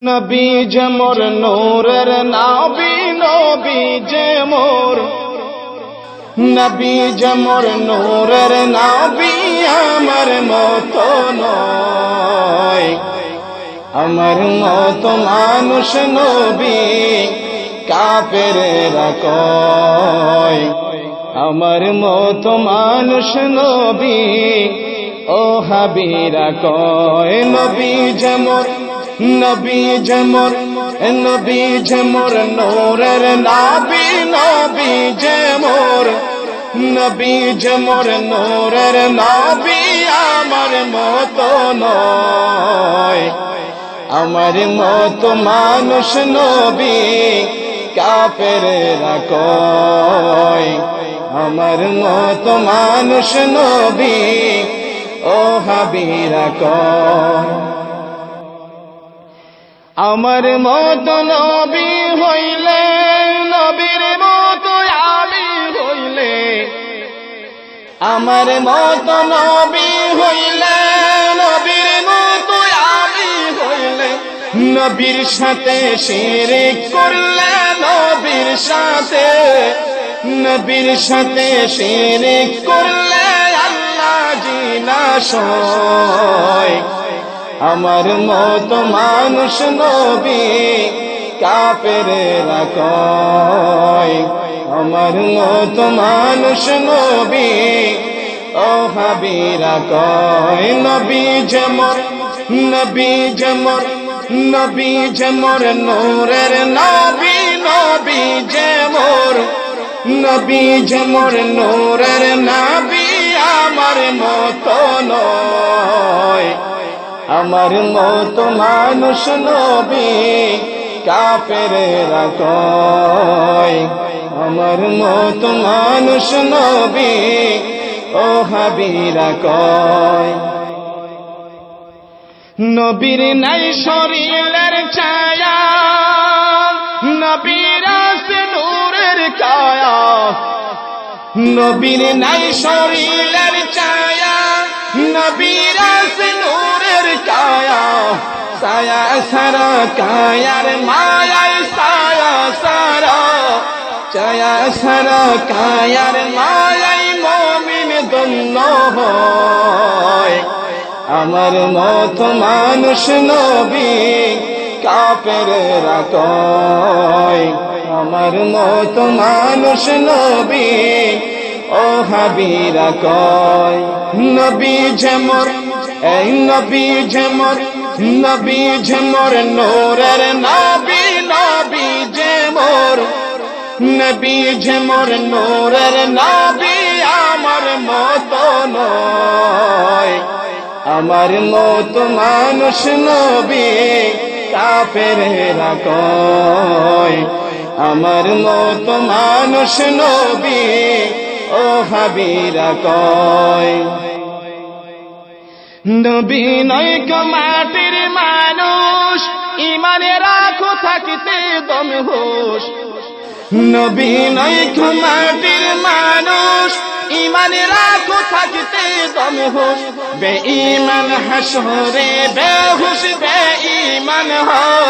নবী যে মোর নূরের নবী, নবী যে মোর, নবী যে মোর নূরের নবী, আমার মতো নয়, আমার মতো মানুষ নবী কাফেরেরা কয়, আমার মতো মানুষ নবী ও হাবিরা কয়। নবী যে মোর, নবী যে মোর, নবী যে মোর নূরের নবী, নবী যে মোর, নবী যে মোর নূরের নবী, আমার মতো নয়, আমার মতো মানুষ নবী কাফেরেরা কয়, আমার মতো মানুষ নবী ও হাবিরা কয়। আমার মতো নবী হইলে, নবীর মতো আলী হইলে, আমার মতো নবী হইলে, নবীর মতো আলী হইলে, নবীর সাথে শিরক করলে, নবীর সাথে, নবীর সাথে শিরক করলে আল্লাহ জিনাশ হয়, আমার মতো মানুষ নবী কাফেরেরা কয়, আমার মতো মানুষ নবী ও হাবিরা কয়। নবী যে মোর, নবী যে মোর, নবী যে মোর নূরের নবী, নবী যে মোর, নবী যে মোর নূরের নবী, আমার মতো নয়, আমার মতো মানুষ নবী কাফেরেরা কয়, আমার মতো মানুষ নবী ও হাবিরা কয়। নবীর নাই শরীরের ছায়া, নবীর আছে নূরের কায়া, নবীর নাই শরীরের ছায়া, নবীর আছে নূরের কায়া, ছায়া সারা কায়ার মায়ায় ছায়া সারা, ছায়া সারা কায়ার মায়ায় মুমিন ধন্য হয়, আমার মতো মানুষ নবী কাফেরেরা কয়, আমার মতো মানুষ নবী ও হাবিরা কয়। নবী যে মোর, এই নবী যে মোর, নবী যে মোর নূরের নবী, নবী যে মোর, নবী যে মোর নূরের নবী, আমার মতো নয়, আমার মতো মানুষ নবী কাফেরেরা কয়, আমার মতো মানুষ নবী ও হাবিরা কয়। নবী নয় মাটির মানুষ, ইমানে রাখো থাকিতে দম হোশ, নবী নয় মাটির মানুষ, ইমানে রাখো থাকিতে দম হোশ, বেঈমান হাসরে বেহুশ, বেঈমান হও,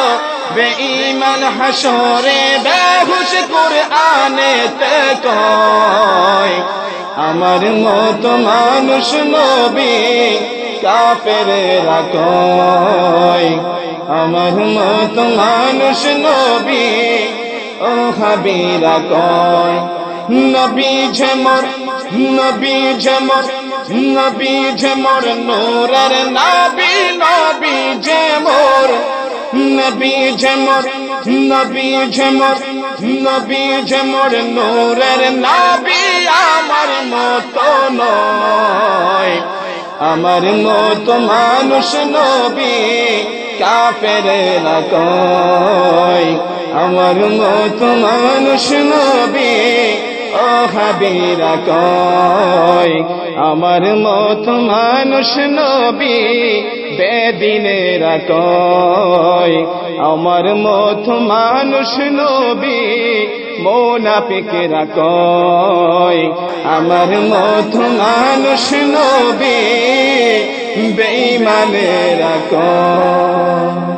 বেঈমান হাসরে বেহুশ, কুরআনেতে কয়, আমার মতো মানুষ নবী কাফেরেরা কয়, আমার মতো মানুষ নবী ও হাবিরা কয়। নবী যে মোর, নবী যে মোর, নবী যে মোর নূরের নবী, নবী যে মোর, নবী যে মোর, নবী যে মোর, নবী যে মোর নূরের নবী, আমার মতো নয়, আমার মতো মানুষ নবী কাফেরেরা কয়, আমার মতো মানুষ নবী ও হাবিরা কয়, আমার মতো মানুষ নবী বেদিনেরা কয়, আমার মতো মানুষ নবী মুনাফিকেরা কয়, আমার মতো মানুষ নবী বেঈমানেরা কয়।